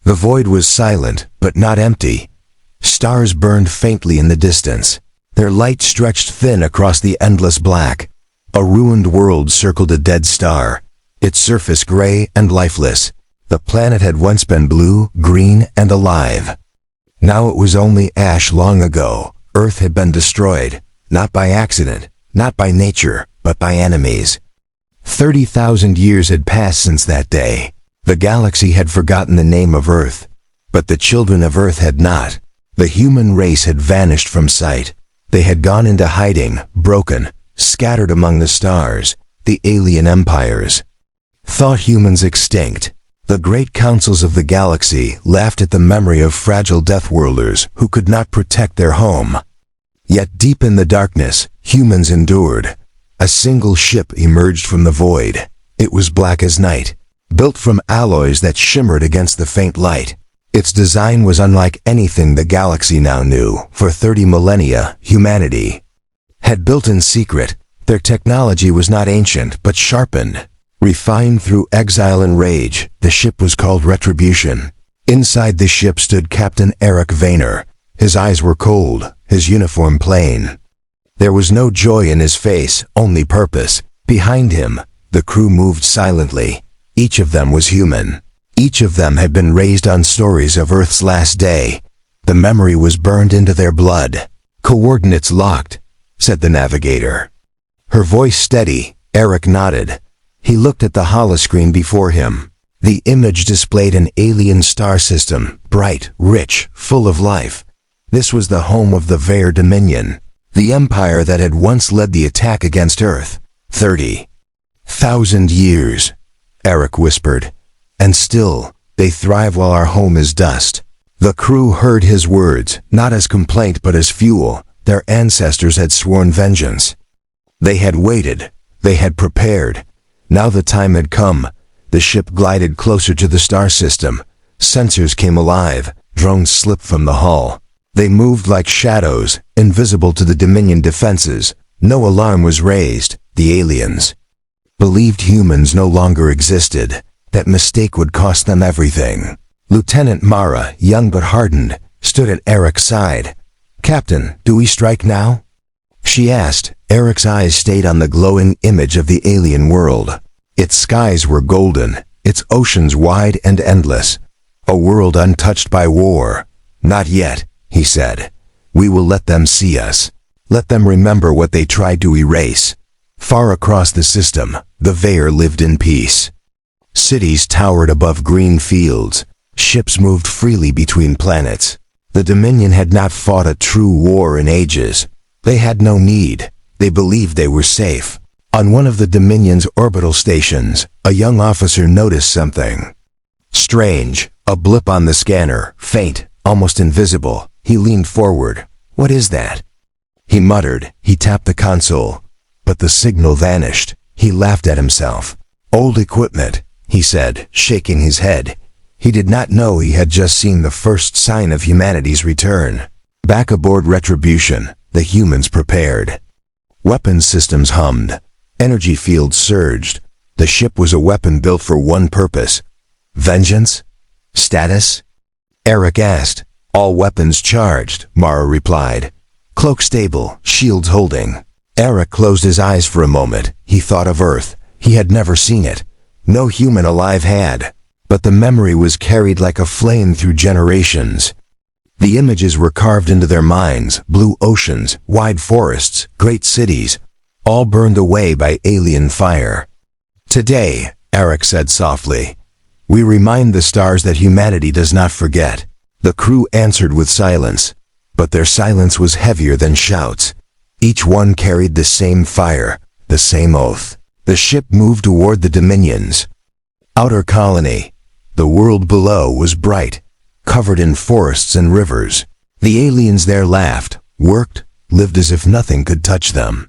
The void was silent, but not empty. Stars burned faintly in the distance. Their light stretched thin across the endless black. A ruined world circled a dead star, its surface gray and lifeless. The planet had once been blue, green, and alive. Now it was only ash long ago. Earth had been destroyed, not by accident, not by nature, but by enemies. 30,000 years had passed since that day. The galaxy had forgotten the name of Earth, but the children of Earth had not. The human race had vanished from sight. They had gone into hiding, broken, scattered among the stars, the alien empires. Thought humans extinct. The great councils of the galaxy laughed at the memory of fragile deathworlders who could not protect their home. Yet deep in the darkness, humans endured. A single ship emerged from the void. It was black as night, built from alloys that shimmered against the faint light. Its design was unlike anything the galaxy now knew. For 30 millennia, humanity had built in secret. Their technology was not ancient, but sharpened. Refined through exile and rage, the ship was called Retribution. Inside the ship stood Captain Eric Vayner. His eyes were cold, his uniform plain. There was no joy in his face, only purpose. Behind him, the crew moved silently. Each of them was human. Each of them had been raised on stories of Earth's last day. The memory was burned into their blood. "Coordinates locked," said the navigator. Her voice steady. Eric nodded. He looked at the holoscreen before him. The image displayed an alien star system, bright, rich, full of life. This was the home of the Vaer Dominion, the empire that had once led the attack against Earth. 30,000 years, Eric whispered. And still, they thrive while our home is dust. The crew heard his words, not as complaint but as fuel. Their ancestors had sworn vengeance. They had waited. They had prepared. Now the time had come. The ship glided closer to the star system. Sensors came alive. Drones slipped from the hull. They moved like shadows, invisible to the Dominion defenses. No alarm was raised. The aliens believed humans no longer existed. That mistake would cost them everything. Lieutenant Mara, young but hardened, stood at Eric's side. "Captain, do we strike now?" she asked. Eric's eyes stayed on the glowing image of the alien world. Its skies were golden, its oceans wide and endless. A world untouched by war. "Not yet," he said. "We will let them see us. Let them remember what they tried to erase." Far across the system, the Vaer lived in peace. Cities towered above green fields. Ships moved freely between planets. The Dominion had not fought a true war in ages. They had no need. They believed they were safe. On one of the Dominion's orbital stations, a young officer noticed something strange. A blip on the scanner, faint, almost invisible. He leaned forward. "What is that?" he muttered. He tapped the console, but the signal vanished. He laughed at himself. "Old equipment," he said, shaking his head. He did not know he had just seen the first sign of humanity's return. Back aboard Retribution, the humans prepared. Weapons systems hummed. Energy fields surged. The ship was a weapon built for one purpose. Vengeance? Status? Eric asked. "All weapons charged," Mara replied. "Cloak stable, shields holding." Eric closed his eyes for a moment. He thought of Earth. He had never seen it. No human alive had. But the memory was carried like a flame through generations. The images were carved into their minds. Blue oceans, wide forests, great cities, all burned away by alien fire. "Today," Eric said softly, "we remind the stars that humanity does not forget." The crew answered with silence, but their silence was heavier than shouts. Each one carried the same fire, the same oath. The ship moved toward the Dominions. Outer Colony. The world below was bright, covered in forests and rivers. The aliens there laughed, worked, lived as if nothing could touch them.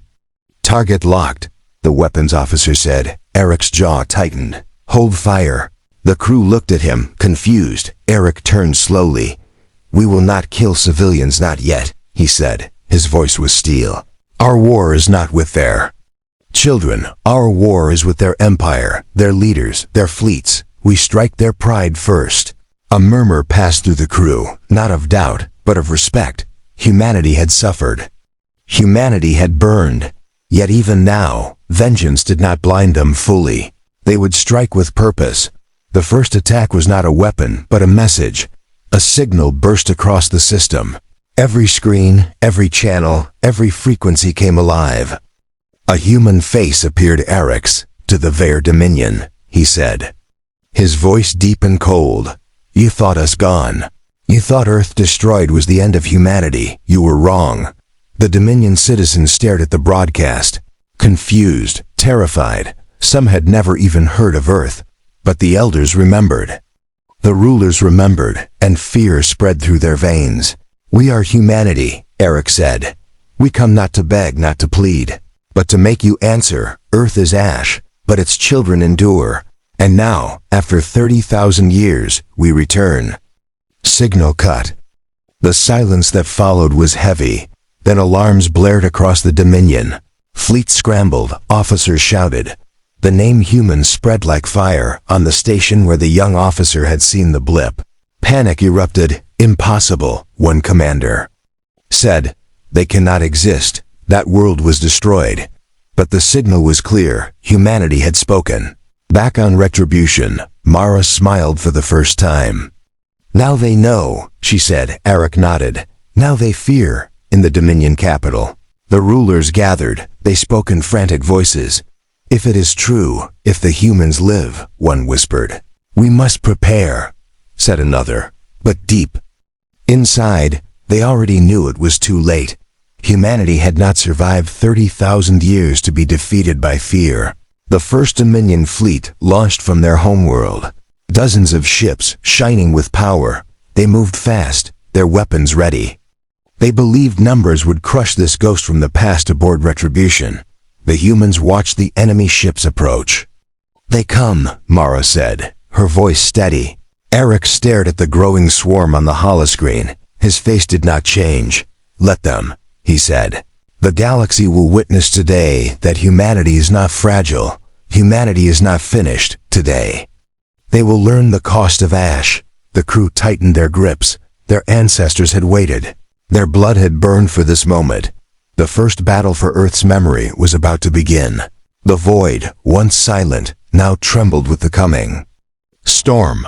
"Target locked," the weapons officer said. Eric's jaw tightened. "Hold fire." The crew looked at him, confused. Eric turned slowly. "We will not kill civilians, not yet," he said. His voice was steel. "Our war is not with their children. Our war is with their empire, their leaders, their fleets. We strike their pride first." A murmur passed through the crew, not of doubt, but of respect. Humanity had suffered. Humanity had burned. Yet even now, vengeance did not blind them fully. They would strike with purpose. The first attack was not a weapon, but a message. A signal burst across the system. Every screen, every channel, every frequency came alive. A human face appeared. Eric's, to the Vare Dominion, he said. His voice deep and cold. You thought us gone. You thought Earth destroyed was the end of humanity. You were wrong. The Dominion citizens stared at the broadcast, confused, terrified. Some had never even heard of Earth, but the elders remembered. The rulers remembered, and fear spread through their veins. We are humanity, Eric said. We come not to beg, not to plead, but to make you answer. Earth is ash, but its children endure. And now, after 30,000 years, we return. Signal cut. The silence that followed was heavy. Then alarms blared across the Dominion. Fleets scrambled, officers shouted. The name human spread like fire on the station where the young officer had seen the blip. Panic erupted. Impossible, one commander said. They cannot exist. That world was destroyed. But the signal was clear. Humanity had spoken. Back on Retribution, Mara smiled for the first time. Now they know, she said. Eric nodded. Now they fear. In the Dominion capital, the rulers gathered. They spoke in frantic voices. If it is true, if the humans live, one whispered. We must prepare, said another, but deep. Inside, they already knew it was too late. Humanity had not survived 30,000 years to be defeated by fear. The first Dominion fleet launched from their homeworld. Dozens of ships, shining with power. They moved fast, their weapons ready. They believed numbers would crush this ghost from the past aboard Retribution. The humans watched the enemy ships approach. They come, Mara said, her voice steady. Eric stared at the growing swarm on the holoscreen. His face did not change. Let them, he said. The galaxy will witness today that humanity is not fragile. Humanity is not finished today. They will learn the cost of ash. The crew tightened their grips. Their ancestors had waited. Their blood had burned for this moment. The first battle for Earth's memory was about to begin. The void, once silent, now trembled with the coming storm.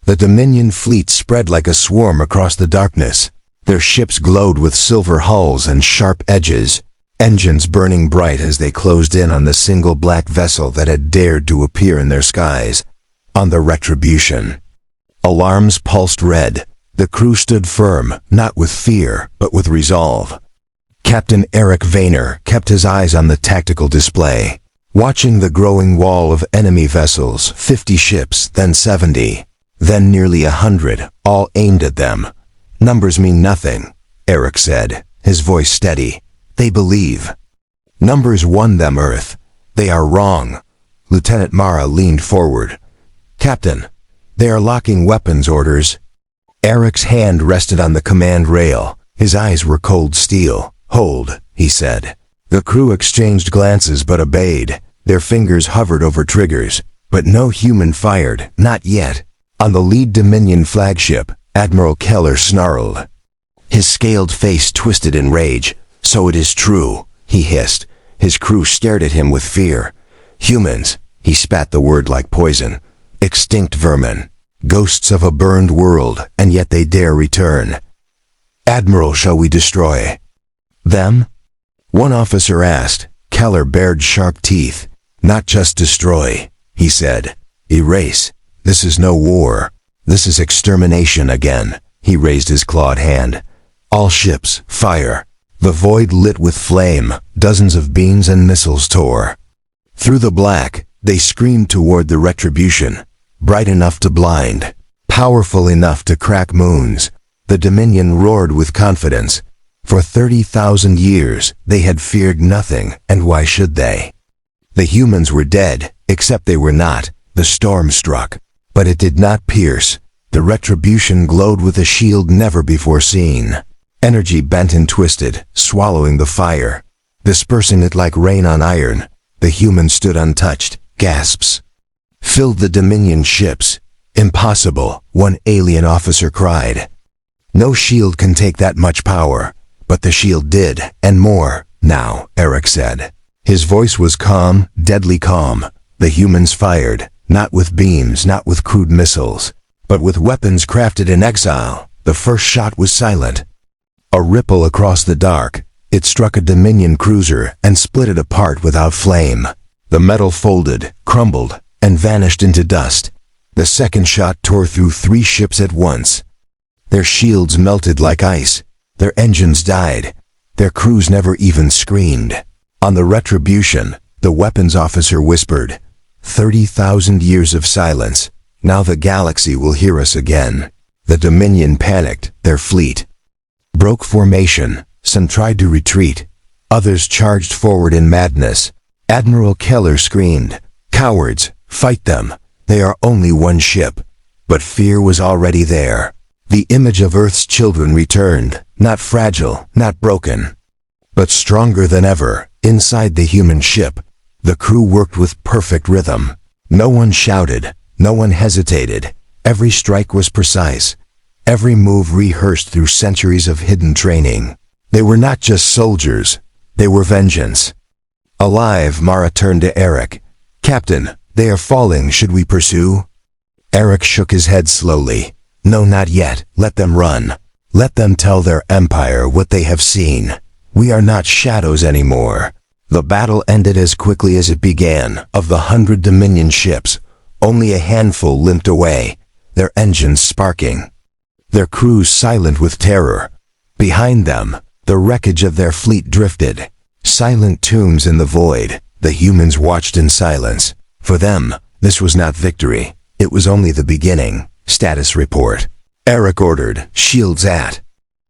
The Dominion fleet spread like a swarm across the darkness. Their ships glowed with silver hulls and sharp edges, engines burning bright as they closed in on the single black vessel that had dared to appear in their skies. On the Retribution. Alarms pulsed red. The crew stood firm, not with fear, but with resolve. Captain Eric Vayner kept his eyes on the tactical display, watching the growing wall of enemy vessels, 50 ships, then 70, then nearly 100, all aimed at them. Numbers mean nothing, Eric said, his voice steady. They believe. Numbers won them, Earth. They are wrong. Lieutenant Mara leaned forward. Captain, they are locking weapons orders. Eric's hand rested on the command rail. His eyes were cold steel. Hold, he said. The crew exchanged glances but obeyed. Their fingers hovered over triggers, but no human fired, not yet. On the lead Dominion flagship, Admiral Keller snarled. His scaled face twisted in rage. So it is true, he hissed. His crew stared at him with fear. Humans, he spat the word like poison. Extinct vermin. Ghosts of a burned world, and yet they dare return. Admiral, shall we destroy them? One officer asked. Keller bared sharp teeth. Not just destroy, he said. Erase. This is no war. This is extermination again. He raised his clawed hand. All ships, fire. The void lit with flame. Dozens of beams and missiles tore. Through the black, they screamed toward the Retribution. Bright enough to blind. Powerful enough to crack moons. The Dominion roared with confidence. For 30,000 years, they had feared nothing, and why should they? The humans were dead, except they were not. The storm struck, but it did not pierce. The Retribution glowed with a shield never before seen. Energy bent and twisted, swallowing the fire, dispersing it like rain on iron. The The humans stood untouched. Gasps filled the Dominion ships. Impossible, one alien officer cried. No shield can take that much power. But the shield did, and more. Now, Eric said. His voice was calm, deadly calm. The humans fired, not with beams, not with crude missiles, but with weapons crafted in exile. The first shot was silent. A ripple across the dark. It struck a Dominion cruiser and split it apart without flame. The metal folded, crumbled, and vanished into dust. The second shot tore through 3 ships at once. Their shields melted like ice. Their engines died. Their crews never even screamed. On the Retribution, the weapons officer whispered, 30,000 years of silence. Now the galaxy will hear us again. The Dominion panicked. Their fleet broke formation. Some tried to retreat. Others charged forward in madness. Admiral Keller screamed, "Cowards, fight them. They are only one ship." But fear was already there. The image of Earth's children returned, not fragile, not broken, but stronger than ever. Inside the human ship, the crew worked with perfect rhythm. No one shouted, no one hesitated. Every strike was precise. Every move rehearsed through centuries of hidden training. They were not just soldiers, they were vengeance. Alive, Mara turned to Eric. "Captain, they are falling. Should we pursue?" Eric shook his head slowly. "No, not yet. Let them run. Let them tell their empire what they have seen. We are not shadows anymore." The battle ended as quickly as it began. Of the 100 Dominion ships, only a handful limped away, their engines sparking, their crews silent with terror. Behind them, the wreckage of their fleet drifted, silent tombs in the void. The humans watched in silence. For them, this was not victory. It was only the beginning. Status report. Eric ordered, "Shields at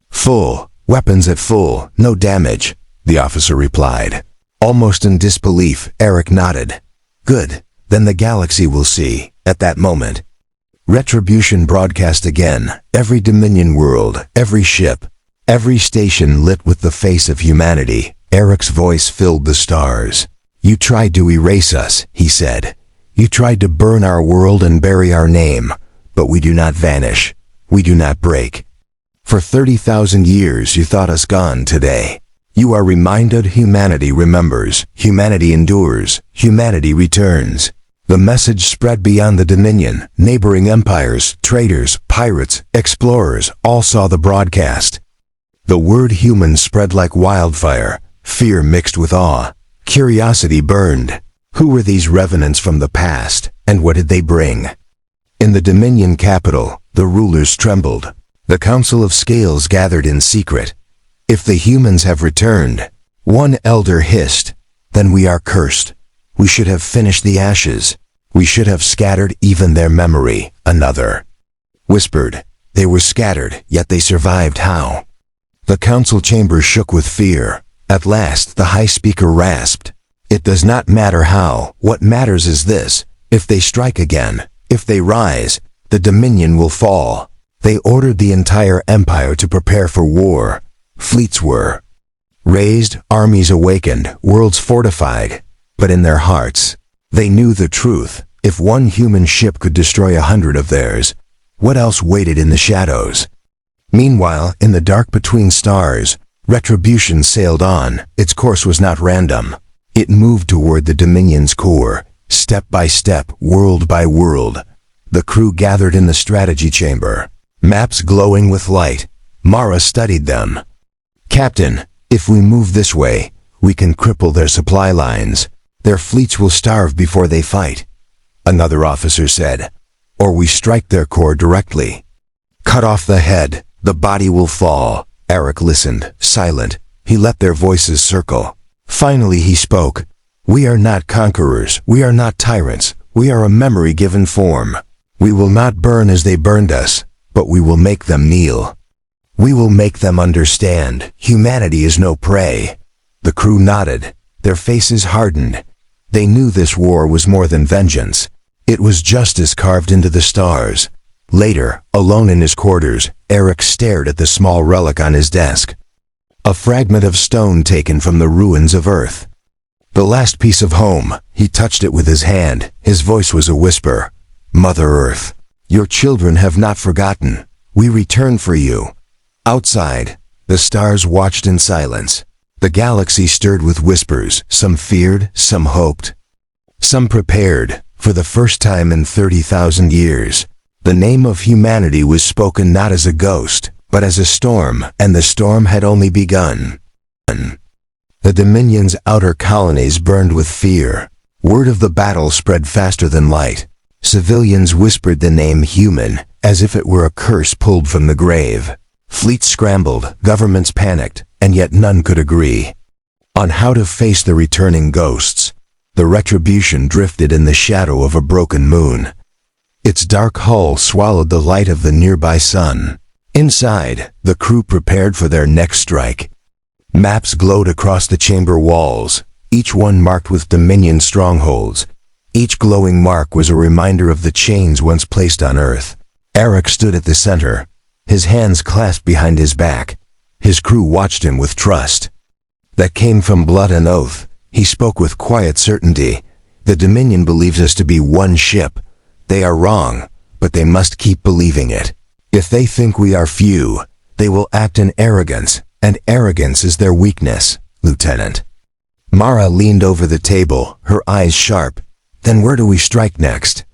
full, weapons at full, no damage," the officer replied. Almost in disbelief, Eric nodded. "Good, then the galaxy will see." At that moment, Retribution broadcast again. Every Dominion world, every ship, every station lit with the face of humanity. Eric's voice filled the stars. "You tried to erase us," he said. "You tried to burn our world and bury our name. But we do not vanish. We do not break. For 30,000 years you thought us gone. Today, you are reminded. Humanity remembers. Humanity endures. Humanity returns." The message spread beyond the Dominion. Neighboring empires, traders, pirates, explorers all saw the broadcast. The word human spread like wildfire. Fear mixed with awe. Curiosity burned. Who were these revenants from the past, and what did they bring? In the Dominion capital, the rulers trembled. The Council of Scales gathered in secret. "If the humans have returned," one elder hissed, "then we are cursed. We should have finished the ashes. We should have scattered even their memory." Another whispered, "They were scattered, yet they survived. How?" The council chamber shook with fear. At last the high speaker rasped, "It does not matter how. What matters is this. If they strike again, if they rise, the Dominion will fall." They ordered the entire empire to prepare for war. Fleets were raised, armies awakened, worlds fortified. But in their hearts, they knew the truth. If one human ship could destroy 100 of theirs, what else waited in the shadows? Meanwhile, in the dark between stars, Retribution sailed on. Its course was not random. It moved toward the Dominion's core, step by step, world by world. The crew gathered in the strategy chamber, maps glowing with light. Mara studied them. "Captain, if we move this way, we can cripple their supply lines. Their fleets will starve before they fight," another officer said. "Or we strike their core directly. Cut off the head, the body will fall." Eric listened, silent. He let their voices circle. Finally he spoke. "We are not conquerors. We are not tyrants. We are a memory given form. We will not burn as they burned us, but we will make them kneel. We will make them understand. Humanity is no prey." The crew nodded. Their faces hardened. They knew this war was more than vengeance. It was justice carved into the stars. Later, alone in his quarters, Eric stared at the small relic on his desk. A fragment of stone taken from the ruins of Earth. The last piece of home, he touched it with his hand. His voice was a whisper. Mother Earth, your children have not forgotten. We return for you. Outside, the stars watched in silence. The galaxy stirred with whispers. Some feared, some hoped. Some prepared. For the first time in 30,000 years, the name of humanity was spoken not as a ghost, but as a storm, and the storm had only begun. The Dominion's outer colonies burned with fear. Word of the battle spread faster than light. Civilians whispered the name human, as if it were a curse pulled from the grave. Fleets scrambled, governments panicked, and yet none could agree on how to face the returning ghosts. The Retribution drifted in the shadow of a broken moon. Its dark hull swallowed the light of the nearby sun. Inside, the crew prepared for their next strike. Maps glowed across the chamber walls, each one marked with Dominion strongholds. Each glowing mark was a reminder of the chains once placed on Earth. Eric stood at the center, his hands clasped behind his back. His crew watched him with trust that came from blood and oath. He spoke with quiet certainty. The Dominion believes us to be one ship. They are wrong, but they must keep believing it. If they think we are few, they will act in arrogance, and arrogance is their weakness, Lieutenant. Mara leaned over the table, her eyes sharp. Then where do we strike next?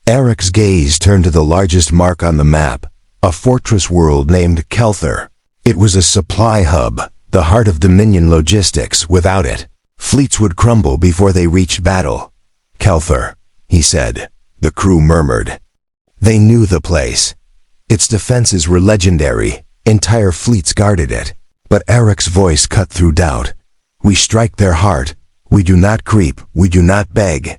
Eric's gaze turned to the largest mark on the map, a fortress world named Kelthar. It was a supply hub, the heart of Dominion logistics. Without it, fleets would crumble before they reached battle. Kelthar, he said. The crew murmured. They knew the place. Its defenses were legendary. Entire fleets guarded it. But Eric's voice cut through doubt. We strike their heart. We do not creep. We do not beg.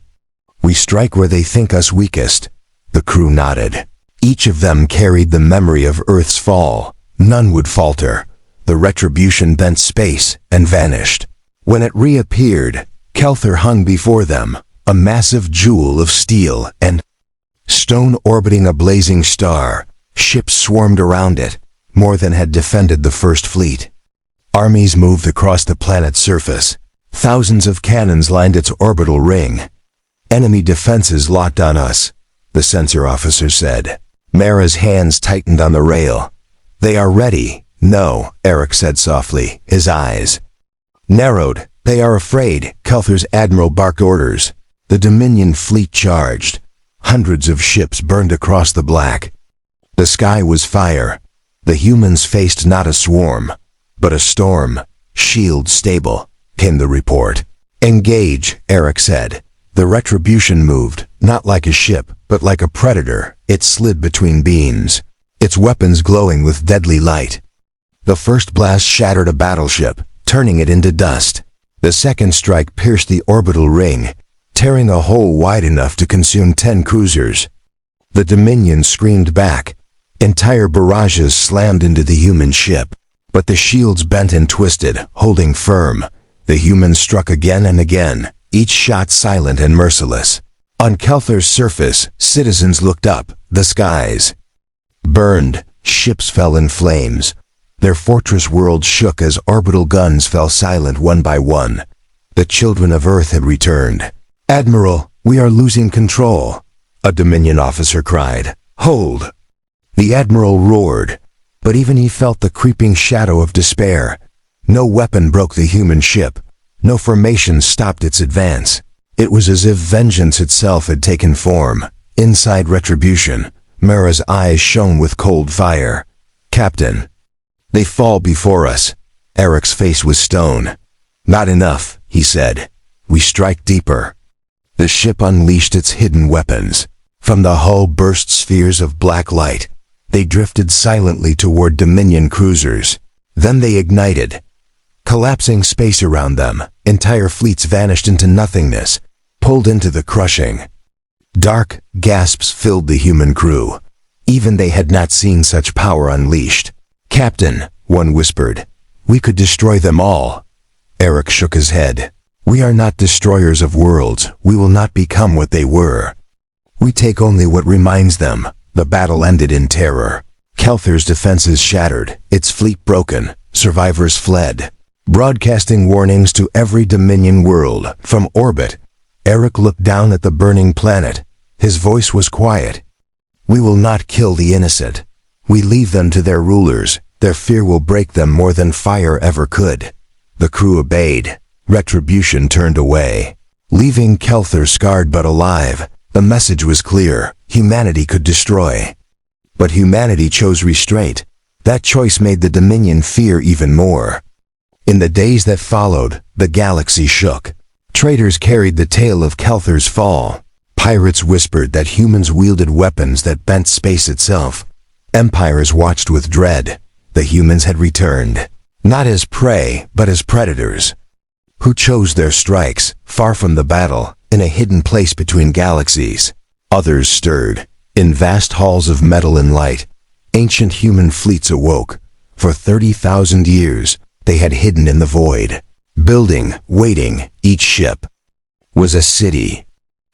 We strike where they think us weakest. The crew nodded. Each of them carried the memory of Earth's fall. None would falter. The Retribution bent space and vanished. When it reappeared, Kelthar hung before them, a massive jewel of steel and stone orbiting a blazing star. Ships swarmed around it, more than had defended the First Fleet. Armies moved across the planet's surface. Thousands of cannons lined its orbital ring. Enemy defenses locked on us, the sensor officer said. Mara's hands tightened on the rail. They are ready. No, Eric said softly, his eyes narrowed. They are afraid. Kelthar's admiral barked orders. The Dominion fleet charged. Hundreds of ships burned across the black. The sky was fire. The humans faced not a swarm, but a storm. Shield stable, came the report. Engage, Eric said. The Retribution moved, not like a ship, but like a predator. It slid between beams, its weapons glowing with deadly light. The first blast shattered a battleship, turning it into dust. The second strike pierced the orbital ring, tearing a hole wide enough to consume 10 cruisers. The Dominion screamed back. Entire barrages slammed into the human ship, but the shields bent and twisted, holding firm. The humans struck again and again, each shot silent and merciless. On Kelthar's surface, citizens looked up. The skies burned, ships fell in flames. Their fortress world shook as orbital guns fell silent one by one. The children of Earth had returned. Admiral, we are losing control, a Dominion officer cried. Hold! The Admiral roared, but even he felt the creeping shadow of despair. No weapon broke the human ship. No formation stopped its advance. It was as if vengeance itself had taken form. Inside Retribution, Mara's eyes shone with cold fire. Captain, they fall before us. Eric's face was stone. Not enough, he said. We strike deeper. The ship unleashed its hidden weapons. From the hull burst spheres of black light. They drifted silently toward Dominion cruisers. Then they ignited. Collapsing space around them, entire fleets vanished into nothingness, pulled into the crushing. Dark gasps filled the human crew. Even they had not seen such power unleashed. Captain, one whispered, we could destroy them all. Eric shook his head. We are not destroyers of worlds. We will not become what they were. We take only what reminds them. The battle ended in terror. Kelthar's defenses shattered, its fleet broken, survivors fled. broadcasting warnings to every Dominion world. From orbit, Eric looked down at the burning planet. His voice was quiet. "We will not kill the innocent. We leave them to their rulers. Their fear will break them more than fire ever could." The crew obeyed. Retribution turned away, leaving Kelthur scarred but alive. The message was clear: humanity could destroy. But humanity chose restraint. That choice made the Dominion fear even more. In the days that followed, the galaxy shook. Traitors carried the tale of Kelthur's fall. Pirates whispered that humans wielded weapons that bent space itself. Empires watched with dread. The humans had returned, not as prey, but as predators, who chose their strikes, far from the battle, in a hidden place between galaxies. Others stirred. In vast halls of metal and light, ancient human fleets awoke. For 30,000 years, they had hidden in the void. Building, waiting, each ship was a city.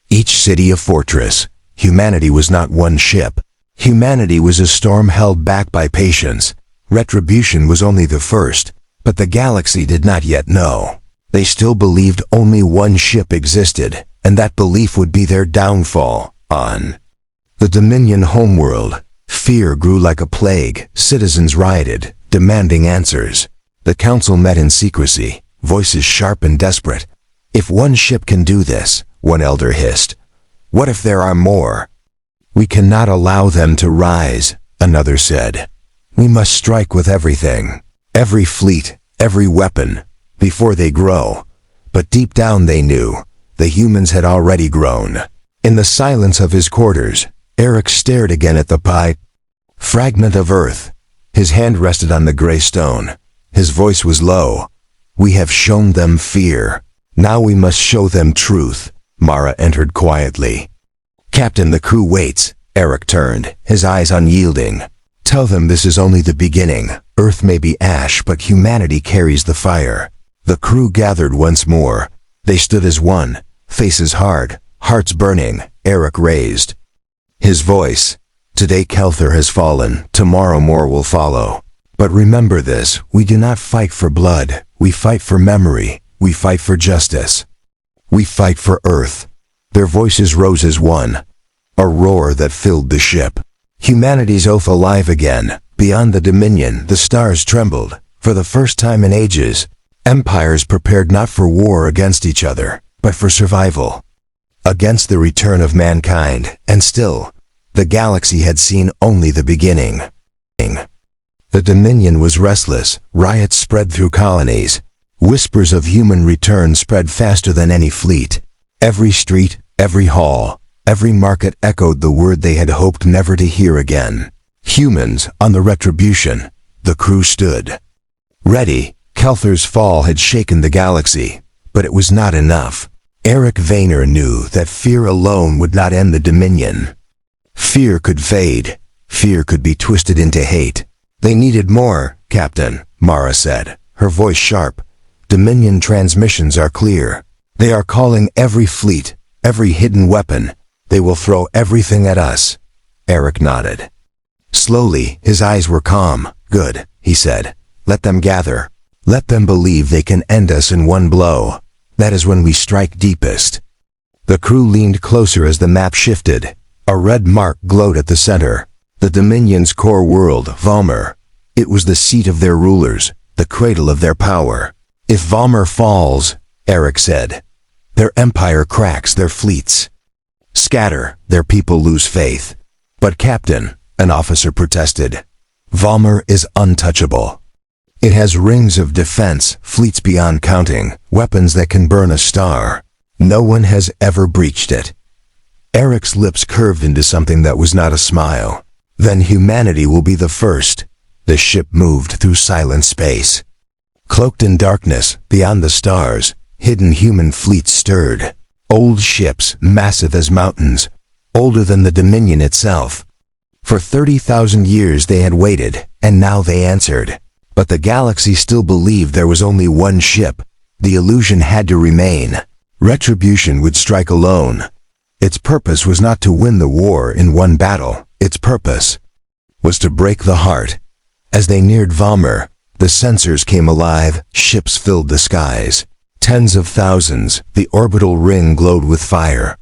Each city a fortress. Humanity was not one ship. Humanity was a storm held back by patience. Retribution was only the first, but the galaxy did not yet know. They still believed only one ship existed, and that belief would be their downfall. On the Dominion homeworld, fear grew like a plague. Citizens rioted, demanding answers. The council met in secrecy, voices sharp and desperate. "If one ship can do this," one elder hissed, "what if there are more?" "We cannot allow them to rise," another said. "We must strike with everything, every fleet, every weapon, before they grow." But deep down they knew, the humans had already grown. In the silence of his quarters, Eric stared again at the fragment of earth. His hand rested on the gray stone. His voice was low. "We have shown them fear. Now we must show them truth." Mara entered quietly. "Captain, the crew waits." Eric turned, his eyes unyielding. "Tell them this is only the beginning. Earth may be ash, but humanity carries the fire." The crew gathered once more. They stood as one, faces hard, hearts burning. Eric raised his voice. "Today Kelthur has fallen. Tomorrow more will follow. But remember this, we do not fight for blood. We fight for memory. We fight for justice. We fight for Earth." Their voices rose as one, a roar that filled the ship. Humanity's oath alive again. Beyond the Dominion, the stars trembled. For the first time in ages, empires prepared not for war against each other, but for survival. Against the return of mankind, and still, the galaxy had seen only the beginning. The Dominion was restless. Riots spread through colonies. Whispers of human return spread faster than any fleet. Every street, every hall, every market echoed the word they had hoped never to hear again. Humans on the Retribution. The crew stood ready. Kelthur's fall had shaken the galaxy, but it was not enough. Eric Vayner knew that fear alone would not end the Dominion. Fear could fade. Fear could be twisted into hate. "They needed more, Captain," Mara said, her voice sharp. "Dominion transmissions are clear. They are calling every fleet, every hidden weapon. They will throw everything at us." Eric nodded. Slowly, his eyes were calm. "Good," he said. "Let them gather. Let them believe they can end us in one blow. That is when we strike deepest." The crew leaned closer as the map shifted. A red mark glowed at the center. The Dominion's core world, Valmer. It was the seat of their rulers, the cradle of their power. "If Valmer falls," Eric said, "their empire cracks, their fleets scatter, their people lose faith." "But Captain," an officer protested, "Valmer is untouchable. It has rings of defense, fleets beyond counting, weapons that can burn a star. No one has ever breached it." Eric's lips curved into something that was not a smile. "Then humanity will be the first." The ship moved through silent space. Cloaked in darkness, beyond the stars, hidden human fleets stirred. Old ships, massive as mountains, older than the Dominion itself. For 30,000 years they had waited, and now they answered. But the galaxy still believed there was only one ship. The illusion had to remain. Retribution would strike alone. Its purpose was not to win the war in one battle. Its purpose was to break the heart. As they neared Valmer, The sensors came alive, ships filled the skies. Tens of thousands, the orbital ring glowed with fire.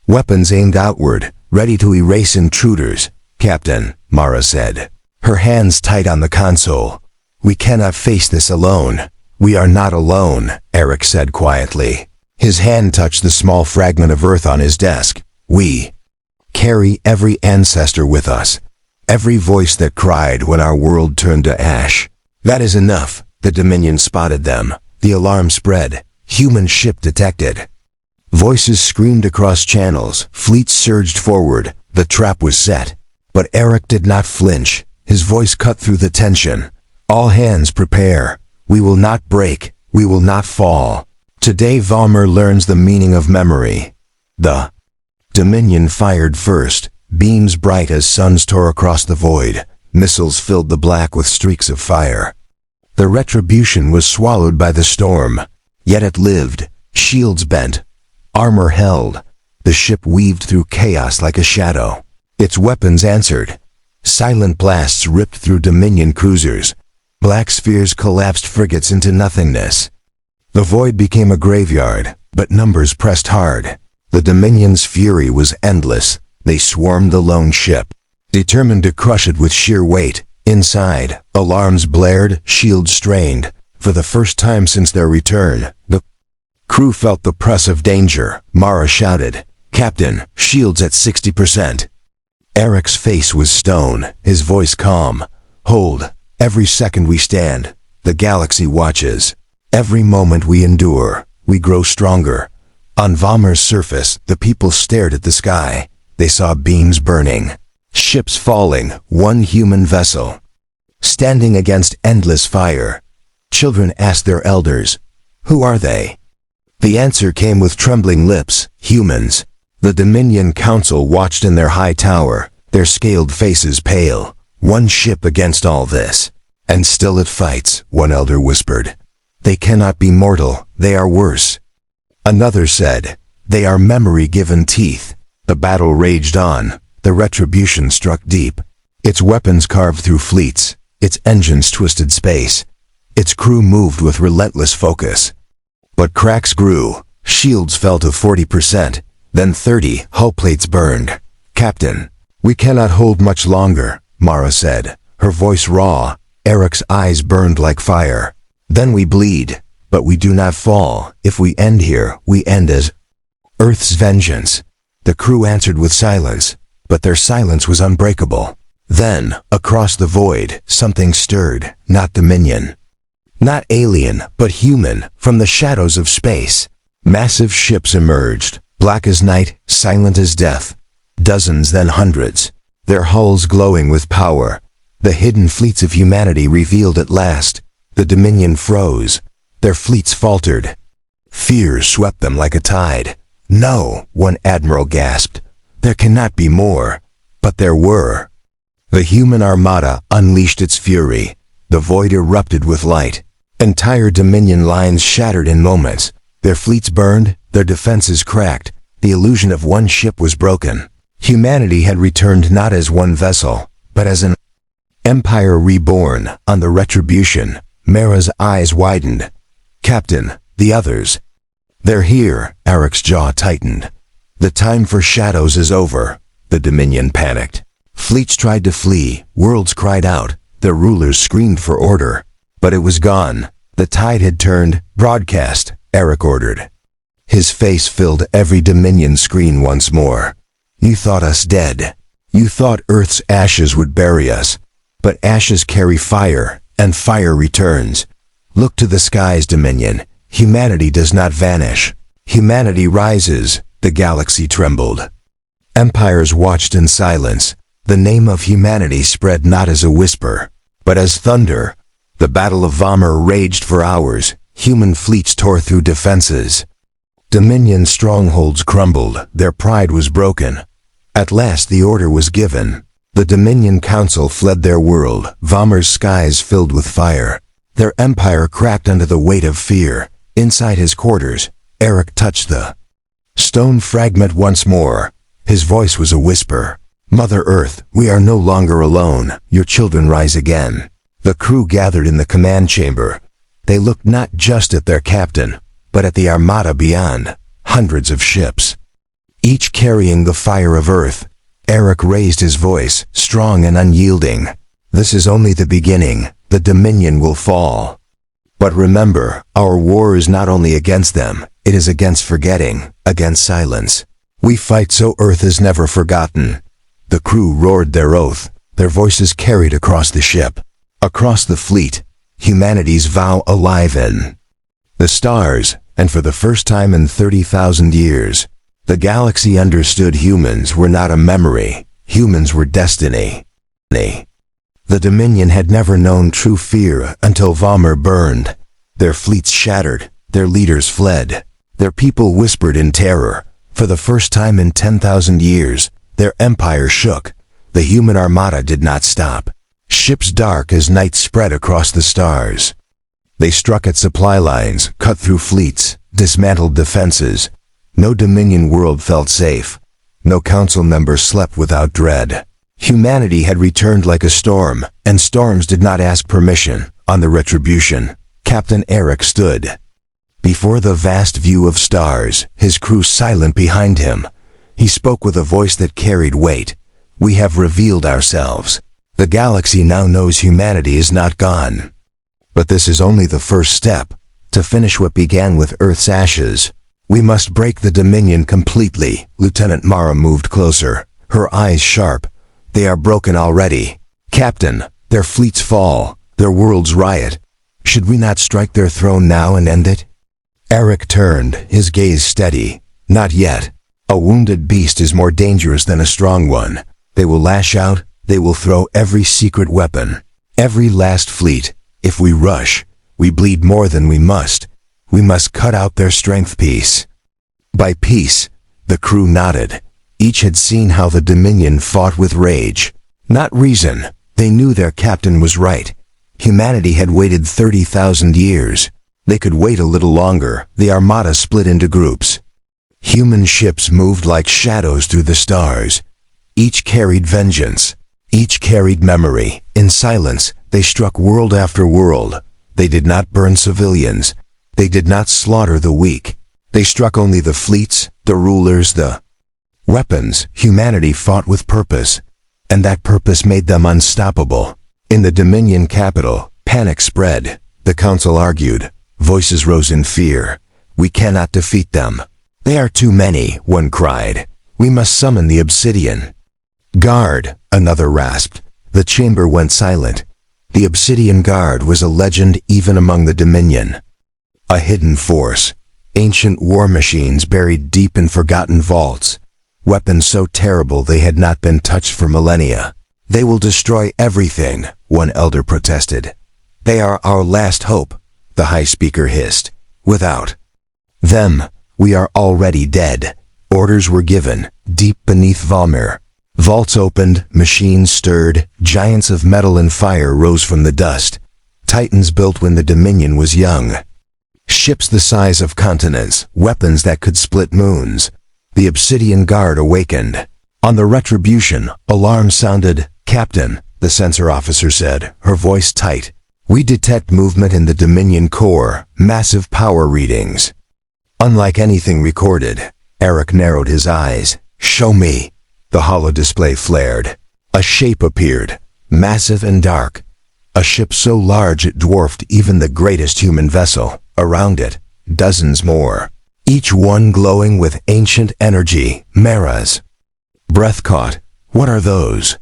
Weapons aimed outward, ready to erase intruders. "Captain," Mara said, her hands tight on the console. "We cannot face this alone." "We are not alone," Eric said quietly. His hand touched the small fragment of Earth on his desk. "We carry every ancestor with us. Every voice that cried when our world turned to ash. That is enough." The Dominion spotted them. The alarm spread. Human ship detected. Voices screamed across channels. Fleets surged forward. The trap was set. But Eric did not flinch. His voice cut through the tension. "All hands prepare. We will not break. We will not fall. Today Vollmer learns the meaning of memory." The Dominion fired first. Beams bright as suns tore across the void. Missiles filled the black with streaks of fire. The Retribution was swallowed by the storm. Yet it lived. Shields bent. Armor held. The ship weaved through chaos like a shadow. Its weapons answered. Silent blasts ripped through Dominion cruisers. Black spheres collapsed frigates into nothingness. The void became a graveyard, but numbers pressed hard. The Dominion's fury was endless. They swarmed the lone ship, determined to crush it with sheer weight. Inside, alarms blared, shields strained. For the first time since their return, the crew felt the press of danger. Mara shouted, "Captain, shields at 60%. Eric's face was stone, his voice calm. "Hold. Every second we stand, the galaxy watches. Every moment we endure, we grow stronger." On Vollmer's surface, the people stared at the sky. They saw beams burning, ships falling, one human vessel standing against endless fire. Children asked their elders, "Who are they?" The answer came with trembling lips, "Humans." The Dominion Council watched in their high tower, their scaled faces pale. "One ship against all this. And still it fights," one elder whispered. "They cannot be mortal, they are worse." Another said, "They are memory given teeth." The battle raged on. The Retribution struck deep. Its weapons carved through fleets. Its engines twisted space. Its crew moved with relentless focus. But cracks grew. Shields fell to 40%, then 30. Hull plates burned. "Captain, we cannot hold much longer," Mara said, her voice raw. Eric's eyes burned like fire. "Then we bleed, but we do not fall. If we end here, we end as Earth's vengeance." The crew answered with silence, but their silence was unbreakable. Then, across the void, something stirred, not Dominion. Not alien, but human, from the shadows of space. Massive ships emerged, black as night, silent as death. Dozens, then hundreds, their hulls glowing with power. The hidden fleets of humanity revealed at last. The Dominion froze. Their fleets faltered. Fear swept them like a tide. "No," one admiral gasped. "There cannot be more." But there were. The human armada unleashed its fury. The void erupted with light. Entire Dominion lines shattered in moments. Their fleets burned, their defenses cracked. The illusion of one ship was broken. Humanity had returned not as one vessel, but as an empire reborn. On the Retribution, Mara's eyes widened. "Captain, the others." "They're here," Eric's jaw tightened. "The time for shadows is over." The Dominion panicked. Fleets tried to flee, worlds cried out, their rulers screamed for order. But it was gone. The tide had turned. "Broadcast," Eric ordered. His face filled every Dominion screen once more. "You thought us dead. You thought Earth's ashes would bury us. But ashes carry fire, and fire returns. Look to the skies, Dominion. Humanity does not vanish. Humanity rises." The galaxy trembled. Empires watched in silence. The name of humanity spread not as a whisper, but as thunder. The Battle of Vollmer raged for hours. Human fleets tore through defenses. Dominion strongholds crumbled. Their pride was broken. At last the order was given. The Dominion Council fled their world. Vollmer's skies filled with fire. Their empire cracked under the weight of fear. Inside his quarters, Eric touched the stone fragment once more. His voice was a whisper. "Mother Earth, we are no longer alone. Your children rise again. The crew gathered in the command chamber. They looked not just at their captain, but at the armada beyond, hundreds of ships, each carrying the fire of Earth. Eric raised his voice, strong and unyielding. This is only the beginning. The Dominion will fall. But remember, our war is not only against them, it is against forgetting, against silence. We fight so Earth is never forgotten. The crew roared their oath, their voices carried across the ship, across the fleet, humanity's vow alive in the stars, and for the first time in 30,000 years, the galaxy understood humans were not a memory, humans were destiny. The Dominion had never known true fear until Valmer burned. Their fleets shattered, their leaders fled, their people whispered in terror. For the first time in 10,000 years, their empire shook. The human armada did not stop. Ships dark as night spread across the stars. They struck at supply lines, cut through fleets, dismantled defenses. No Dominion world felt safe. No council member slept without dread. Humanity had returned like a storm, and storms did not ask permission. On the Retribution, Captain Eric stood before the vast view of stars, his crew silent behind him. He spoke with a voice that carried weight. We have revealed ourselves. The galaxy now knows humanity is not gone. But this is only the first step. To finish what began with Earth's ashes, we must break the Dominion completely. Lieutenant Mara moved closer, her eyes sharp. They are broken already. Captain, their fleets fall, their worlds riot. Should we not strike their throne now and end it? Eric turned, his gaze steady. Not yet. A wounded beast is more dangerous than a strong one. They will lash out, they will throw every secret weapon, every last fleet. If we rush, we bleed more than we must. We must cut out their strength piece by piece. The crew nodded. Each had seen how the Dominion fought with rage, not reason. They knew their captain was right. Humanity had waited 30,000 years. They could wait a little longer. The armada split into groups. Human ships moved like shadows through the stars. Each carried vengeance. Each carried memory. In silence, they struck world after world. They did not burn civilians. They did not slaughter the weak. They struck only the fleets, the rulers, the weapons. Humanity fought with purpose, and that purpose made them unstoppable. In the Dominion capital, panic spread. The council argued. Voices rose in fear. We cannot defeat them. They are too many, one cried. We must summon the Obsidian Guard, another rasped. The chamber went silent. The Obsidian Guard was a legend even among the Dominion. A hidden force. Ancient war machines buried deep in forgotten vaults. Weapons so terrible they had not been touched for millennia. They will destroy everything, one elder protested. They are our last hope, the high speaker hissed. Without them, we are already dead. Orders were given, deep beneath Valmer. Vaults opened, machines stirred, giants of metal and fire rose from the dust. Titans built when the Dominion was young. Ships the size of continents, weapons that could split moons. The Obsidian Guard awakened. On the Retribution, alarm sounded. Captain, the sensor officer said, her voice tight. We detect movement in the Dominion core, massive power readings. Unlike anything recorded. Eric narrowed his eyes. Show me. The holodisplay flared. A shape appeared, massive and dark. A ship so large it dwarfed even the greatest human vessel. Around it, dozens more, each one glowing with ancient energy. Mara's breath caught. What are those?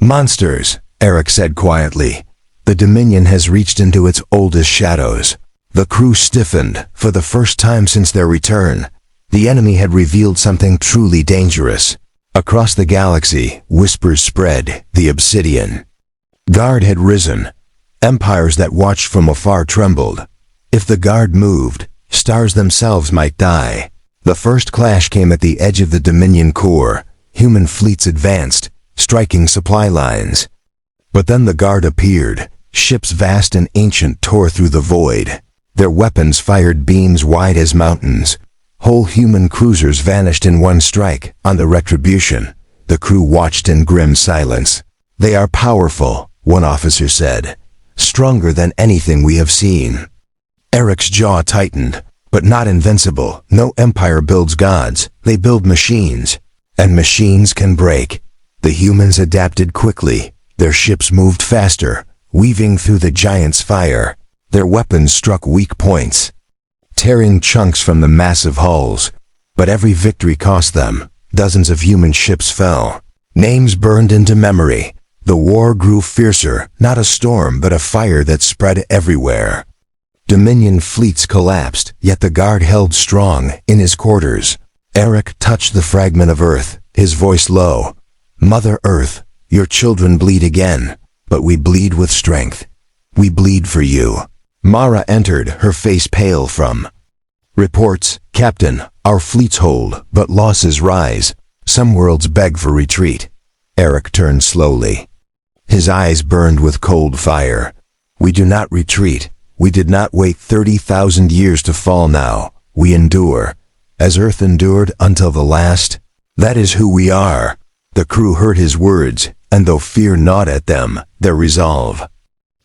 Monsters, Eric said quietly. The Dominion has reached into its oldest shadows. The crew stiffened. For the first time since their return, the enemy had revealed something truly dangerous. Across the galaxy, whispers spread. The Obsidian Guard had risen. Empires that watched from afar trembled. If the Guard moved, stars themselves might die. The first clash came at the edge of the Dominion core. Human fleets advanced, striking supply lines. But then the Guard appeared. Ships vast and ancient tore through the void. Their weapons fired beams wide as mountains. Whole human cruisers vanished in one strike. On the Retribution, the crew watched in grim silence. They are powerful, one officer said. stronger than anything we have seen. Eric's jaw tightened, but not invincible. No empire builds gods, they build machines. And machines can break. The humans adapted quickly. Their ships moved faster, weaving through the giant's fire. Their weapons struck weak points, tearing chunks from the massive hulls. But every victory cost them. Dozens of human ships fell. Names burned into memory. The war grew fiercer, not a storm but a fire that spread everywhere. Dominion fleets collapsed, yet the guard held strong in his quarters. Eric touched the fragment of Earth, his voice low. Mother Earth, your children bleed again, but we bleed with strength. We bleed for you. Mara entered, her face pale from reports. Captain, our fleets hold, but losses rise. Some worlds beg for retreat. Eric turned slowly. His eyes burned with cold fire. We do not retreat. We did not wait 30,000 years to fall now. We endure. As Earth endured until the last. That is who we are. The crew heard his words, and though fear gnawed at them, their resolve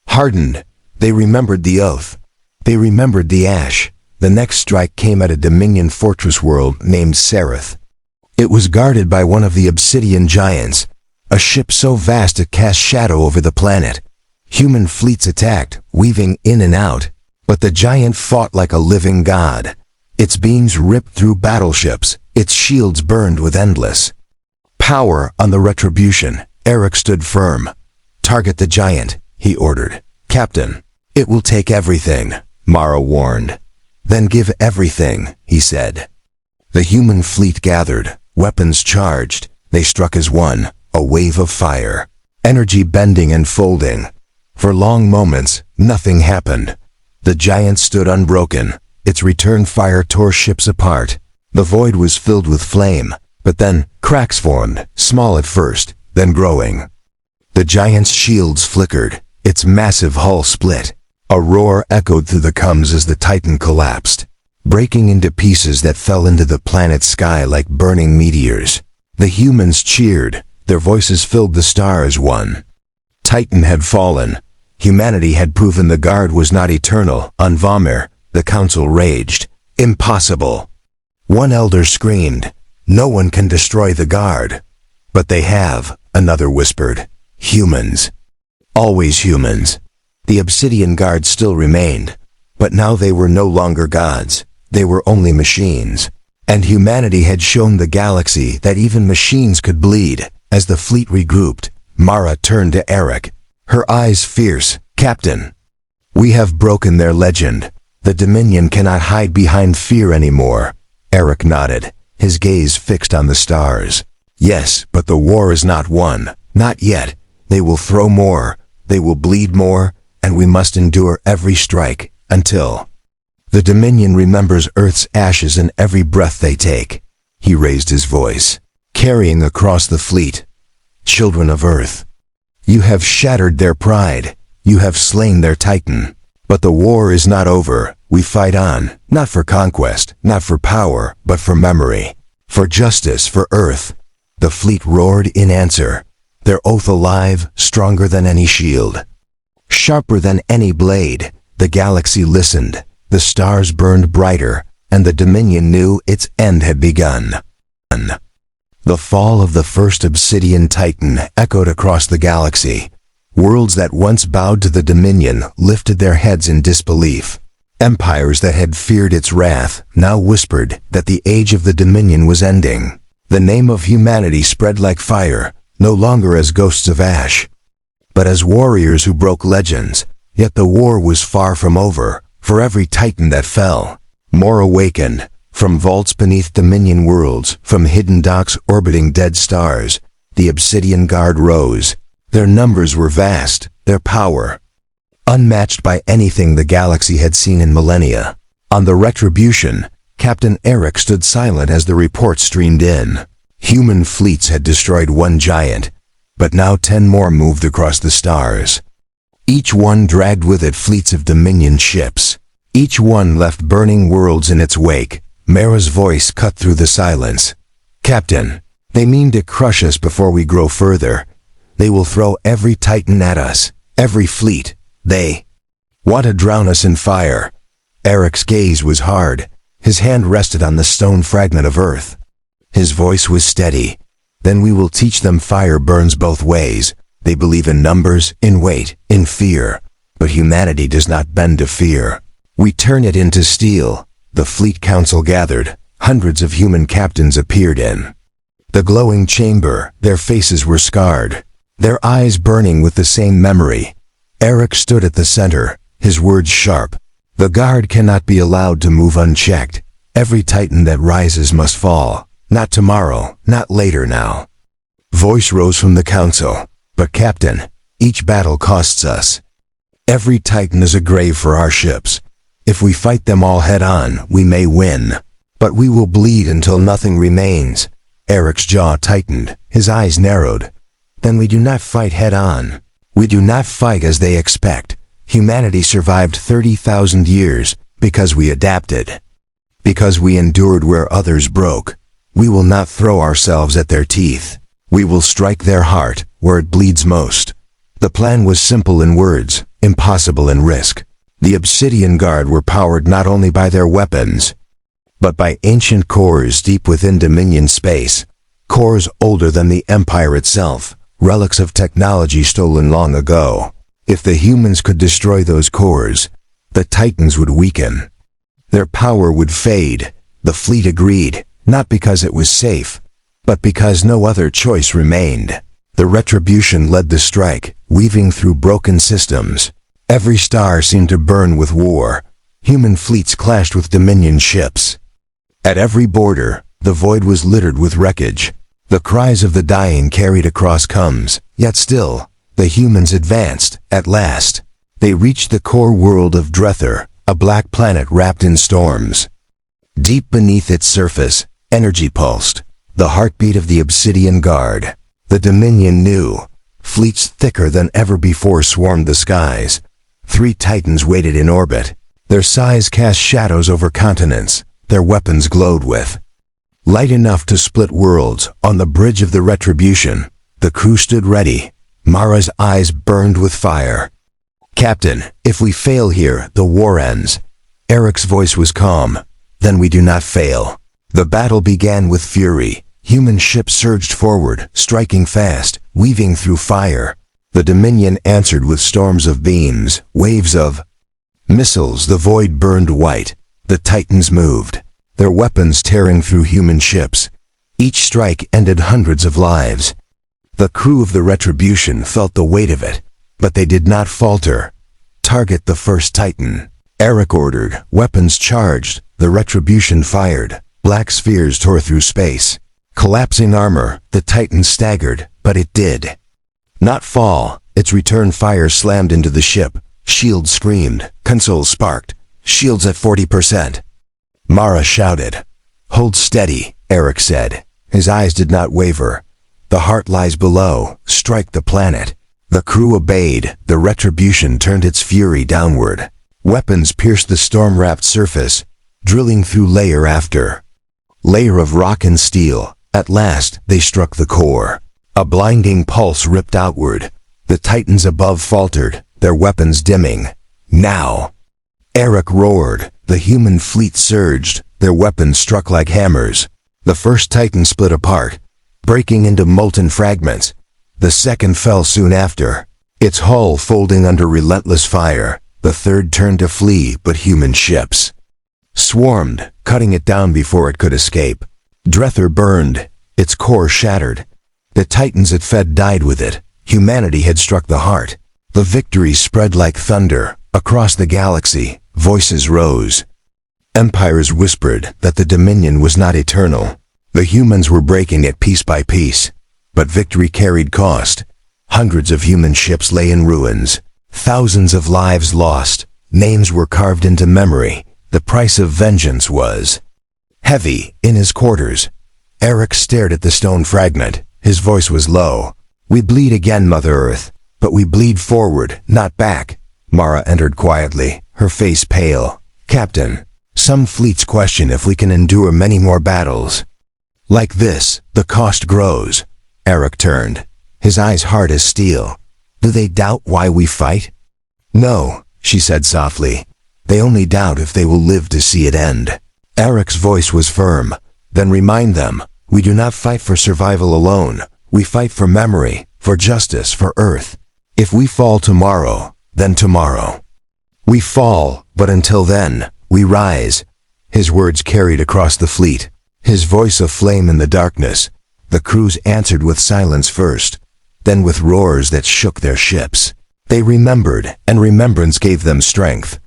hardened. They remembered the oath. They remembered the ash. The next strike came at a Dominion fortress world named Zenith. It was guarded by one of the obsidian giants, a ship so vast it cast shadow over the planet. Human fleets attacked, weaving in and out, but the giant fought like a living god. Its beams ripped through battleships, its shields burned with endless power. On the retribution, Eric stood firm. Target the giant, he ordered. Captain, it will take everything, Mara warned. Then give everything, he said. The human fleet gathered, weapons charged. They struck as one, a wave of fire, energy bending and folding. For long moments, nothing happened. The giant stood unbroken. Its return fire tore ships apart. The void was filled with flame, but then cracks formed, small at first, then growing. The giant's shields flickered. Its massive hull split. A roar echoed through the cums as the Titan collapsed, breaking into pieces that fell into the planet's sky like burning meteors. The humans cheered. Their voices filled the stars. One Titan had fallen. Humanity had proven the guard was not eternal. On Vomir, the council raged. Impossible. One elder screamed, no one can destroy the guard. But they have, another whispered. Humans. Always humans. The obsidian guard still remained, but now they were no longer gods. They were only machines. And humanity had shown the galaxy that even machines could bleed. As the fleet regrouped, Mara turned to Eric, her eyes fierce. Captain, we have broken their legend. The Dominion cannot hide behind fear anymore. Eric nodded, his gaze fixed on the stars. Yes, but the war is not won. Not yet. They will throw more. They will bleed more. And we must endure every strike, until the Dominion remembers Earth's ashes in every breath they take. He raised his voice, carrying across the fleet. Children of Earth, you have shattered their pride. You have slain their Titan. But the war is not over. We fight on, not for conquest, not for power, but for memory, for justice, for Earth. The fleet roared in answer, their oath alive, stronger than any shield. Sharper than any blade. The galaxy listened. The stars burned brighter, and the Dominion knew its end had begun. The fall of the first obsidian Titan echoed across the galaxy. Worlds that once bowed to the Dominion lifted their heads in disbelief. Empires that had feared its wrath now whispered that the age of the Dominion was ending. The name of humanity spread like fire, no longer as ghosts of ash, but as warriors who broke legends. Yet the war was far from over. For every Titan that fell, more awakened. From vaults beneath Dominion worlds, from hidden docks orbiting dead stars, the Obsidian Guard rose. Their numbers were vast, their power unmatched by anything the galaxy had seen in millennia. On the Retribution, Captain Eric stood silent as the reports streamed in. Human fleets had destroyed one giant, but now 10 more moved across the stars. Each one dragged with it fleets of Dominion ships. Each one left burning worlds in its wake. Mara's voice cut through the silence. Captain, they mean to crush us before we grow further. They will throw every Titan at us, every fleet. They want to drown us in fire. Eric's gaze was hard. His hand rested on the stone fragment of earth. His voice was steady. Then we will teach them fire burns both ways. They believe in numbers, in weight, in fear. But humanity does not bend to fear. We turn it into steel. The fleet council gathered. Hundreds of human captains appeared in the glowing chamber. Their faces were scarred, their eyes burning with the same memory. Eric stood at the center, his words sharp. The guard cannot be allowed to move unchecked. Every titan that rises must fall. Not tomorrow, not later now. Voice rose from the council. But Captain, each battle costs us. Every titan is a grave for our ships. If we fight them all head-on, we may win. But we will bleed until nothing remains. Eric's jaw tightened, his eyes narrowed. Then we do not fight head-on. We do not fight as they expect. Humanity survived 30,000 years because we adapted. Because we endured where others broke. We will not throw ourselves at their teeth. We will strike their heart where it bleeds most. The plan was simple in words, impossible in risk. The Obsidian Guard were powered not only by their weapons, but by ancient cores deep within Dominion space. Cores older than the Empire itself, relics of technology stolen long ago. If the humans could destroy those cores, the Titans would weaken. Their power would fade. The fleet agreed, not because it was safe, but because no other choice remained. The Retribution led the strike, weaving through broken systems. Every star seemed to burn with war. Human fleets clashed with Dominion ships. At every border, the void was littered with wreckage. The cries of the dying carried across coms, yet still, the humans advanced, at last. They reached the core world of Drether, a black planet wrapped in storms. Deep beneath its surface, energy pulsed, the heartbeat of the Obsidian Guard. The Dominion knew. Fleets thicker than ever before swarmed the skies. 3 Titans waited in orbit. Their size cast shadows over continents. Their weapons glowed with light enough to split worlds. On the bridge of the Retribution, the crew stood ready. Mara's eyes burned with fire. Captain, if we fail here, the war ends. Eric's voice was calm. Then we do not fail. The battle began with fury. Human ships surged forward, striking fast, weaving through fire. The Dominion answered with storms of beams, waves of missiles. The void burned white. The Titans moved, their weapons tearing through human ships. Each strike ended hundreds of lives. The crew of the Retribution felt the weight of it, but they did not falter. Target the first Titan. Eric ordered, weapons charged. The Retribution fired. Black spheres tore through space. Collapsing armor, the Titan staggered, but it did not fall. Its return fire slammed into the ship. Shields screamed, consoles sparked. Shields at 40%. Mara shouted. Hold steady, Eric said. His eyes did not waver. The heart lies below. Strike the planet. The crew obeyed. The Retribution turned its fury downward. Weapons pierced the storm-wrapped surface, drilling through layer after layer of rock and steel. At last, they struck the core. A blinding pulse ripped outward. The Titans above faltered, their weapons dimming. Now! Eric roared. The human fleet surged. Their weapons struck like hammers. The first Titan split apart, breaking into molten fragments. The second fell soon after, its hull folding under relentless fire. The third turned to flee, but human ships swarmed, cutting it down before it could escape. Drether burned, its core shattered. The Titans it fed died with it. Humanity had struck the heart. The victory spread like thunder. Across the galaxy, voices rose. Empires whispered that the Dominion was not eternal. The humans were breaking it piece by piece. But victory carried cost. Hundreds of human ships lay in ruins. Thousands of lives lost. Names were carved into memory. The price of vengeance was heavy. In his quarters, Eric stared at the stone fragment. His voice was low. We bleed again, Mother Earth, but we bleed forward, not back. Mara entered quietly, her face pale. Captain, some fleets question if we can endure many more battles. Like this, the cost grows. Eric turned, his eyes hard as steel. Do they doubt why we fight? No, she said softly. They only doubt if they will live to see it end. Eric's voice was firm. Then remind them, we do not fight for survival alone. We fight for memory, for justice, for Earth. If we fall tomorrow, then tomorrow. We fall, but until then, we rise. His words carried across the fleet, his voice aflame in the darkness. The crews answered with silence first, then with roars that shook their ships. They remembered, and remembrance gave them strength.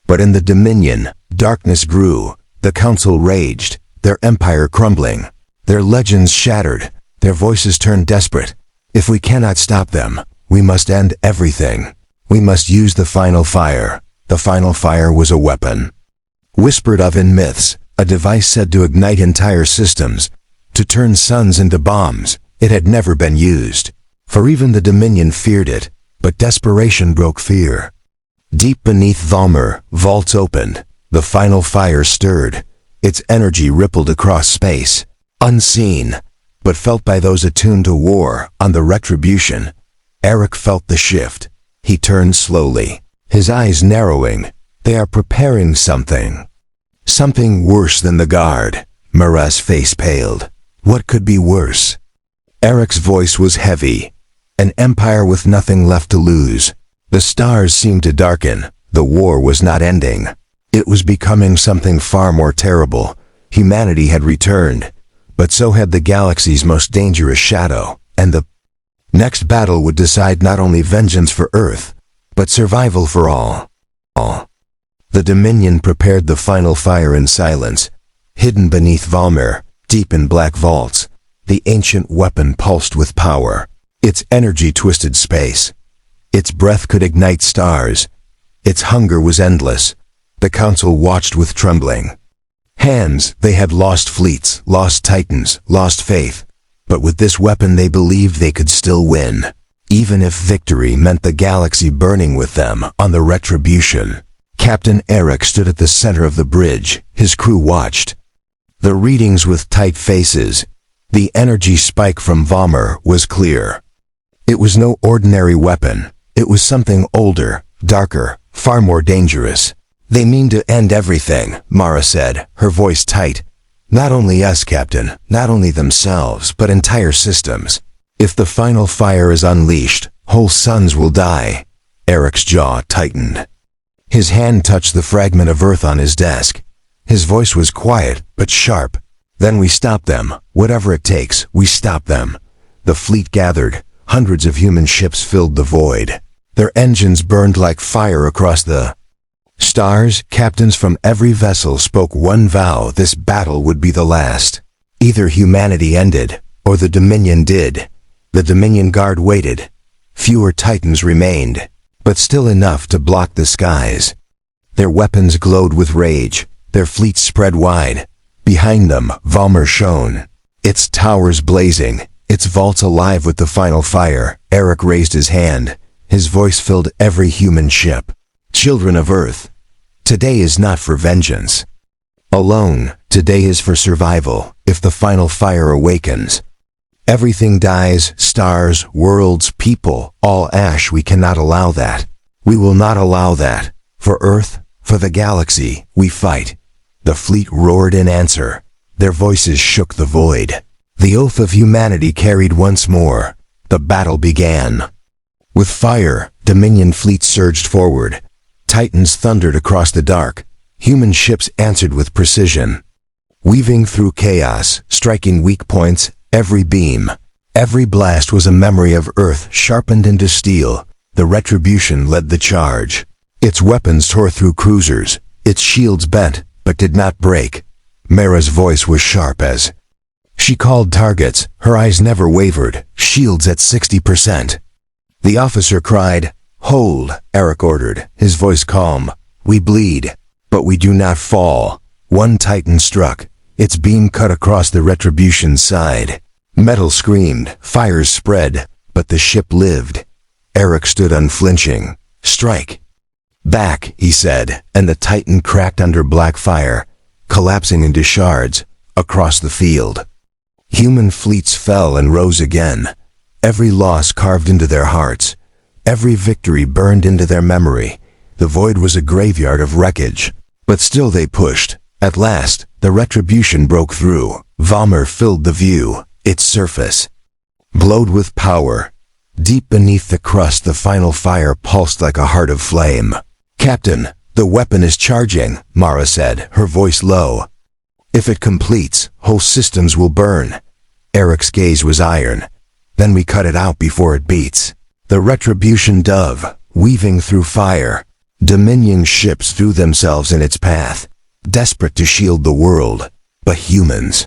But in the Dominion, darkness grew, the Council raged, their empire crumbling, their legends shattered, their voices turned desperate. If we cannot stop them, we must end everything. We must use the final fire. The final fire was a weapon. Whispered of in myths, a device said to ignite entire systems, to turn suns into bombs. It had never been used. For even the Dominion feared it, but desperation broke fear. Deep beneath Valmer, vaults opened. The final fire stirred. Its energy rippled across space, unseen, but felt by those attuned to war. On the Retribution, Eric felt the shift. He turned slowly, his eyes narrowing. They are preparing something. Something worse than the Guard. Mara's face paled. What could be worse? Eric's voice was heavy. An empire with nothing left to lose. The stars seemed to darken. The war was not ending. It was becoming something far more terrible. Humanity had returned, but so had the galaxy's most dangerous shadow, and the next battle would decide not only vengeance for Earth, but survival for all. The Dominion prepared the final fire in silence. Hidden beneath Valmer, deep in black vaults, the ancient weapon pulsed with power. Its energy twisted space. Its breath could ignite stars. Its hunger was endless. The Council watched with trembling hands. They had lost fleets, lost titans, lost faith. But with this weapon they believed they could still win, even if victory meant the galaxy burning with them. On the Retribution, Captain Eric stood at the center of the bridge. His crew watched. The readings with tight faces. The energy spike from Valmer was clear. It was no ordinary weapon. It was something older, darker, far more dangerous. They mean to end everything, Mara said, her voice tight. Not only us, Captain, not only themselves, but entire systems. If the final fire is unleashed, whole suns will die. Eric's jaw tightened. His hand touched the fragment of Earth on his desk. His voice was quiet, but sharp. Then we stop them. Whatever it takes, we stop them. The fleet gathered. Hundreds of human ships filled the void. Their engines burned like fire across the stars. Captains from every vessel spoke one vow: this battle would be the last. Either humanity ended, or the Dominion did. The Dominion Guard waited. Fewer titans remained, but still enough to block the skies. Their weapons glowed with rage. Their fleets spread wide. Behind them, Valmer shone, its towers blazing, its vaults alive with the final fire. Eric raised his hand. His voice filled every human ship. Children of Earth, today is not for vengeance alone. Today is for survival. If the final fire awakens, everything dies, stars, worlds, people, all ash. We cannot allow that. We will not allow that. For Earth, for the galaxy, we fight. The fleet roared in answer. Their voices shook the void. The oath of humanity carried once more. The battle began. With fire, Dominion fleets surged forward. Titans thundered across the dark. Human ships answered with precision, weaving through chaos, striking weak points. Every beam, every blast was a memory of Earth sharpened into steel. The Retribution led the charge. Its weapons tore through cruisers. Its shields bent, but did not break. Mara's voice was sharp as she called targets. Her eyes never wavered. Shields at 60%. The officer cried, "Hold," Eric ordered, his voice calm. "We bleed, but we do not fall." One titan struck. Its beam cut across the Retribution's side. Metal screamed, fires spread, but the ship lived. Eric stood unflinching. "Strike." "Back," he said, and the titan cracked under black fire, collapsing into shards across the field. Human fleets fell and rose again, every loss carved into their hearts. Every victory burned into their memory. The void was a graveyard of wreckage. But still they pushed. At last, the retribution broke through. Valmir filled the view. Its surface glowed with power. Deep beneath the crust, the final fire pulsed like a heart of flame. "Captain, the weapon is charging," Mara said, her voice low. "If it completes, whole systems will burn." Eric's gaze was iron. "Then we cut it out before it beats." The retribution dove, weaving through fire. Dominion ships threw themselves in its path, desperate to shield the world. But humans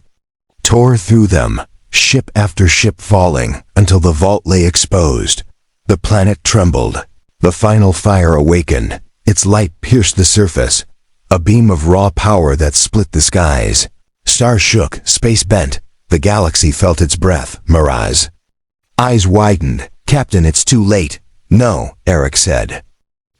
tore through them, ship after ship falling, until the vault lay exposed. The planet trembled. The final fire awakened. Its light pierced the surface, a beam of raw power that split the skies. Stars shook, space bent. The galaxy felt its breath. Mirage. Eyes widened. "Captain, it's too late." "No," Eric said,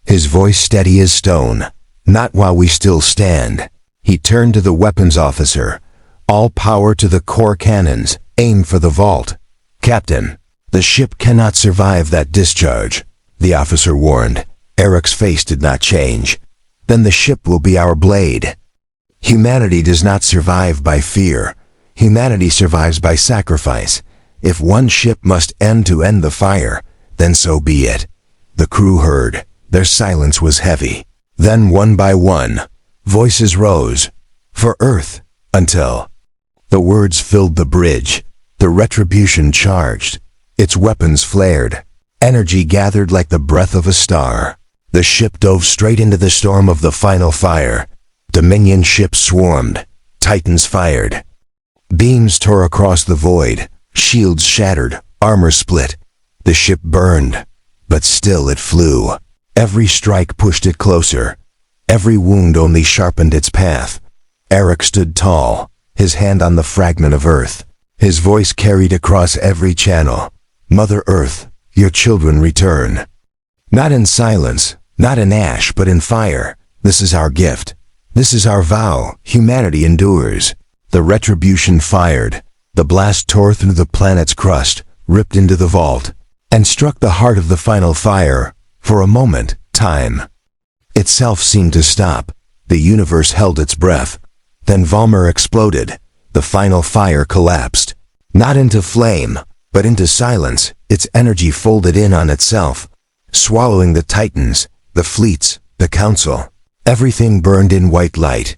his voice steady as stone. "Not while we still stand." He turned to the weapons officer. "All power to the core cannons. Aim for the vault." "Captain, the ship cannot survive that discharge," the officer warned. Eric's face did not change. "Then the ship will be our blade." Humanity does not survive by fear. Humanity survives by sacrifice. If one ship must end to end the fire, then so be it. The crew heard. Their silence was heavy. Then one by one, voices rose. "For Earth, until..." The words filled the bridge. The retribution charged. Its weapons flared. Energy gathered like the breath of a star. The ship dove straight into the storm of the final fire. Dominion ships swarmed. Titans fired. Beams tore across the void. Shields shattered. Armor split. The ship burned. But still it flew. Every strike pushed it closer. Every wound only sharpened its path. Eric stood tall, his hand on the fragment of Earth. His voice carried across every channel. "Mother Earth, your children return. Not in silence, not in ash, but in fire. This is our gift. This is our vow. Humanity endures." The retribution fired. The blast tore through the planet's crust, ripped into the vault, and struck the heart of the final fire. For a moment, time itself seemed to stop. The universe held its breath. Then Valmir exploded. The final fire collapsed. Not into flame, but into silence. Its energy folded in on itself, swallowing the Titans, the fleets, the council. Everything burned in white light,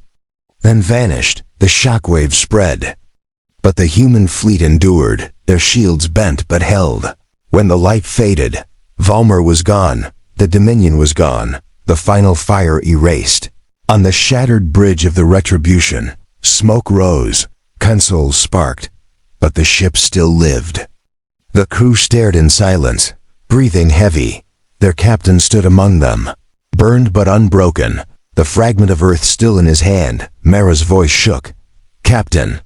then vanished. The shockwave spread. But the human fleet endured, their shields bent but held. When the light faded, Valmir was gone. The Dominion was gone. The final fire erased. On the shattered bridge of the retribution, smoke rose, consoles sparked, but the ship still lived. The crew stared in silence, breathing heavy. Their captain stood among them, burned but unbroken, the fragment of Earth still in his hand. Mara's voice shook. "Captain,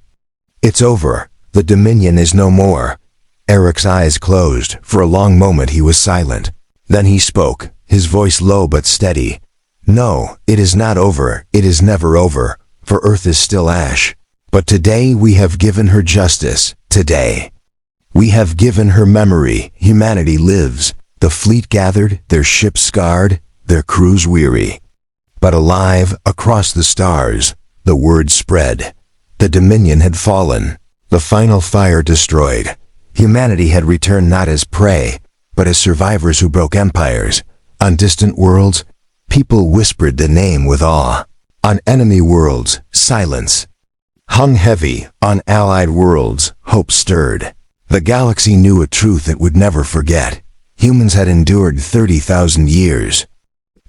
it's over. The Dominion is no more." Eric's eyes closed. For a long moment he was silent. Then he spoke, his voice low but steady. "No, it is not over. It is never over, for Earth is still ash. But today we have given her justice. Today we have given her memory. Humanity lives." The fleet gathered, their ships scarred, their crews weary. But alive, across the stars, the word spread. The Dominion had fallen. The final fire destroyed. Humanity had returned not as prey, but as survivors who broke empires. On distant worlds, people whispered the name with awe. On enemy worlds, silence hung heavy. On allied worlds, hope stirred. The galaxy knew a truth it would never forget. Humans had endured 30,000 years.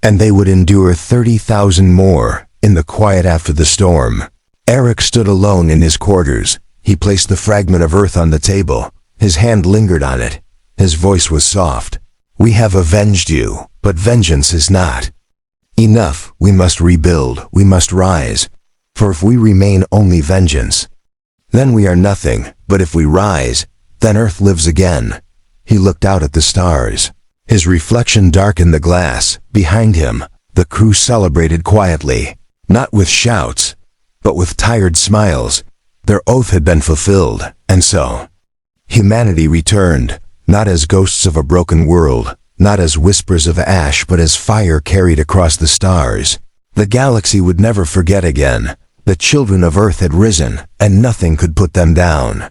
And they would endure 30,000 more, in the quiet after the storm. Eric stood alone in his quarters. He placed the fragment of Earth on the table. His hand lingered on it. His voice was soft. "We have avenged you, but vengeance is not enough. We must rebuild. We must rise. For if we remain only vengeance, then we are nothing. But if we rise, then Earth lives again." He looked out at the stars. His reflection darkened the glass. Behind him, the crew celebrated quietly, not with shouts, but with tired smiles. Their oath had been fulfilled, and so humanity returned, not as ghosts of a broken world, not as whispers of ash but as fire carried across the stars. The galaxy would never forget again. The children of Earth had risen, and nothing could put them down.